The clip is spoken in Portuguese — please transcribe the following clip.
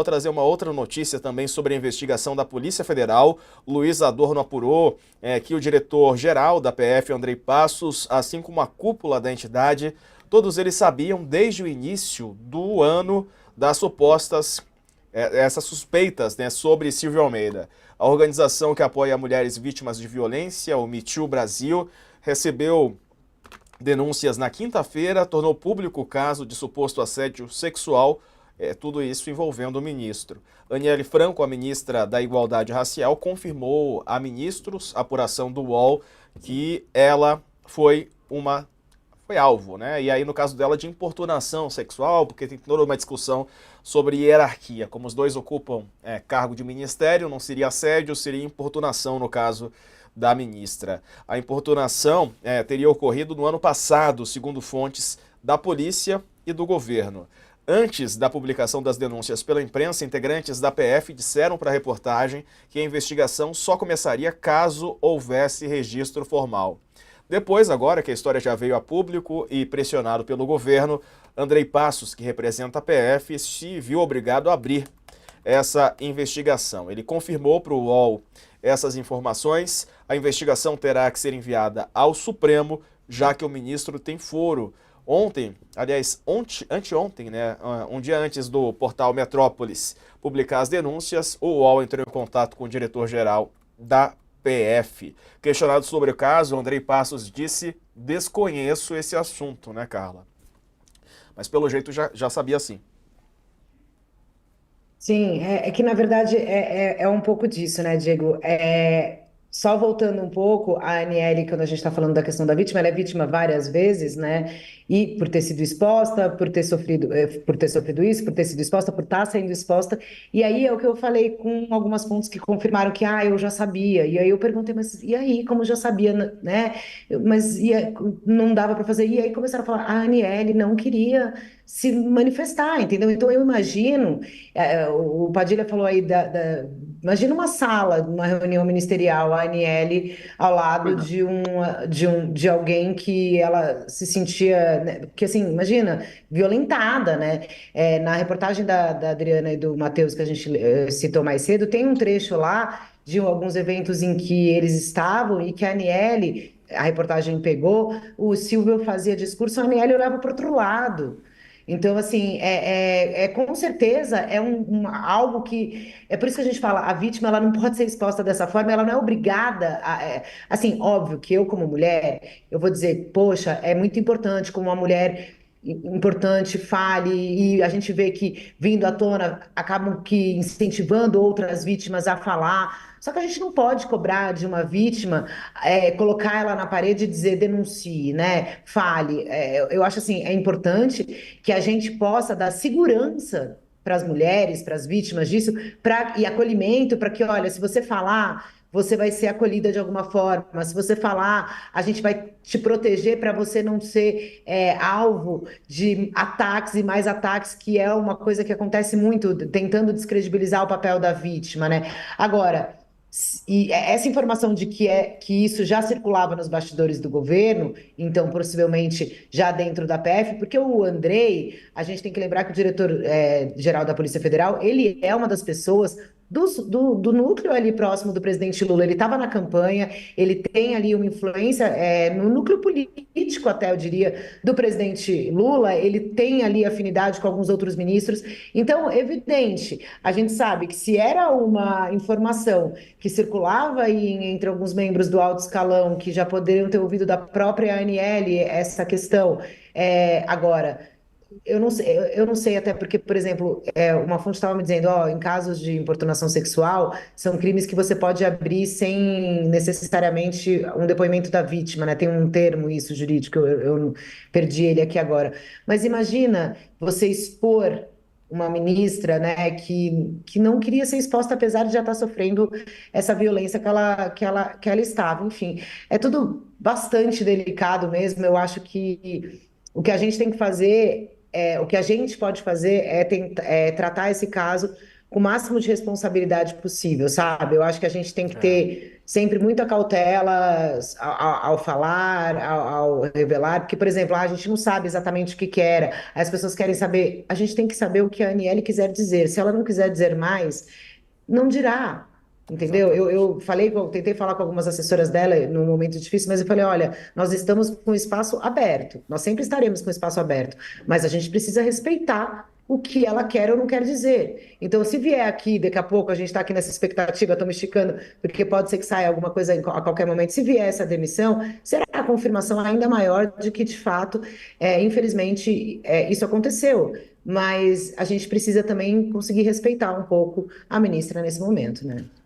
Vou trazer uma outra notícia também sobre a investigação da Polícia Federal. Luiz Adorno apurou que o diretor-geral da PF, Andrei Passos, assim como a cúpula da entidade, todos eles sabiam desde o início do ano das supostas, essas suspeitas, né, sobre Silvio Almeida. A organização que apoia mulheres vítimas de violência, o Me Too Brasil, recebeu denúncias na quinta-feira, tornou público o caso de suposto assédio sexual, tudo isso envolvendo o ministro. Aniele Franco, a ministra da Igualdade Racial, confirmou a ministros, apuração do UOL, que ela foi alvo, né? E aí, no caso dela, de importunação sexual, porque tem toda uma discussão sobre hierarquia. Como os dois ocupam cargo de ministério, não seria assédio, seria importunação no caso da ministra. A importunação teria ocorrido no ano passado, segundo fontes da polícia e do governo. Antes da publicação das denúncias pela imprensa, integrantes da PF disseram para a reportagem que a investigação só começaria caso houvesse registro formal. Depois, agora que a história já veio a público e pressionado pelo governo, Andrei Passos, que representa a PF, se viu obrigado a abrir essa investigação. Ele confirmou para o UOL essas informações. A investigação terá que ser enviada ao Supremo, já que o ministro tem foro. Ontem, aliás, anteontem, né, um dia antes do portal Metrópolis publicar as denúncias, o UOL entrou em contato com o diretor-geral da PF. Questionado sobre o caso, Andrei Passos disse: desconheço esse assunto, né, Carla? Mas pelo jeito já sabia sim. Sim, é que na verdade é um pouco disso, né, Diego? Só voltando um pouco, a Aniele, quando a gente está falando da questão da vítima, ela é vítima várias vezes, né? E por ter sido exposta, por ter sofrido isso, por ter sido exposta, por estar sendo exposta. E aí é o que eu falei com algumas fontes que confirmaram que, eu já sabia. E aí eu perguntei, mas e aí, como já sabia, né? Mas não dava para fazer. E aí começaram a falar, a Aniele não queria se manifestar, entendeu? Então eu imagino. O Padilha falou aí imagina uma sala, uma reunião ministerial, a Aniele ao lado de alguém que ela se sentia, né, que assim, imagina, violentada, né? Na reportagem da Adriana e do Matheus, que a gente citou mais cedo, tem um trecho lá de alguns eventos em que eles estavam e que a Aniele, a reportagem pegou, o Silvio fazia discurso, a Aniele olhava para o outro lado. Então, assim, com certeza algo que. É por isso que a gente fala, a vítima ela não pode ser exposta dessa forma, ela não é obrigada a. Assim, óbvio que eu, como mulher, eu vou dizer, poxa, é muito importante como uma mulher importante fale, e a gente vê que, vindo à tona, acabam que incentivando outras vítimas a falar. Só que a gente não pode cobrar de uma vítima, colocar ela na parede e dizer denuncie, né? Fale. Eu acho assim, é importante que a gente possa dar segurança para as mulheres, para as vítimas disso, e acolhimento para que, olha, se você falar, você vai ser acolhida de alguma forma. Se você falar, a gente vai te proteger para você não ser alvo de ataques e mais ataques, que é uma coisa que acontece muito, tentando descredibilizar o papel da vítima, né? Agora, e essa informação de que isso já circulava nos bastidores do governo, então possivelmente já dentro da PF, porque o Andrei, a gente tem que lembrar que o diretor-geral da Polícia Federal, ele é uma das pessoas do núcleo ali próximo do presidente Lula. Ele estava na campanha, ele tem ali uma influência no núcleo político, até eu diria, do presidente Lula, ele tem ali afinidade com alguns outros ministros. Então, evidente, a gente sabe que se era uma informação que circulava aí entre alguns membros do alto escalão, que já poderiam ter ouvido da própria Aniele essa questão, agora. Eu não sei até porque, por exemplo, uma fonte estava me dizendo, ó, em casos de importunação sexual, são crimes que você pode abrir sem necessariamente um depoimento da vítima, né? Tem um termo isso jurídico, eu perdi ele aqui agora. Mas imagina você expor uma ministra, né, que não queria ser exposta, apesar de já estar sofrendo essa violência que ela estava. Enfim, é tudo bastante delicado mesmo. Eu acho que o que a gente tem que fazer o que a gente pode fazer é tratar esse caso com o máximo de responsabilidade possível, sabe? Eu acho que a gente tem que É, ter sempre muita cautela ao falar, ao revelar, porque, por exemplo, a gente não sabe exatamente o que que era, aí as pessoas querem saber, a gente tem que saber o que a Aniele quiser dizer. Se ela não quiser dizer mais, não dirá. Entendeu? exatamente. Eu falei, tentei falar com algumas assessoras dela num momento difícil, mas eu falei: olha, nós estamos com o espaço aberto, nós sempre estaremos com o espaço aberto, mas a gente precisa respeitar o que ela quer ou não quer dizer. Então, se vier aqui, daqui a pouco, a gente está aqui nessa expectativa, estamos esticando, porque pode ser que saia alguma coisa a qualquer momento. Se vier essa demissão, será a confirmação ainda maior de que, de fato, infelizmente, isso aconteceu. Mas a gente precisa também conseguir respeitar um pouco a ministra nesse momento, né?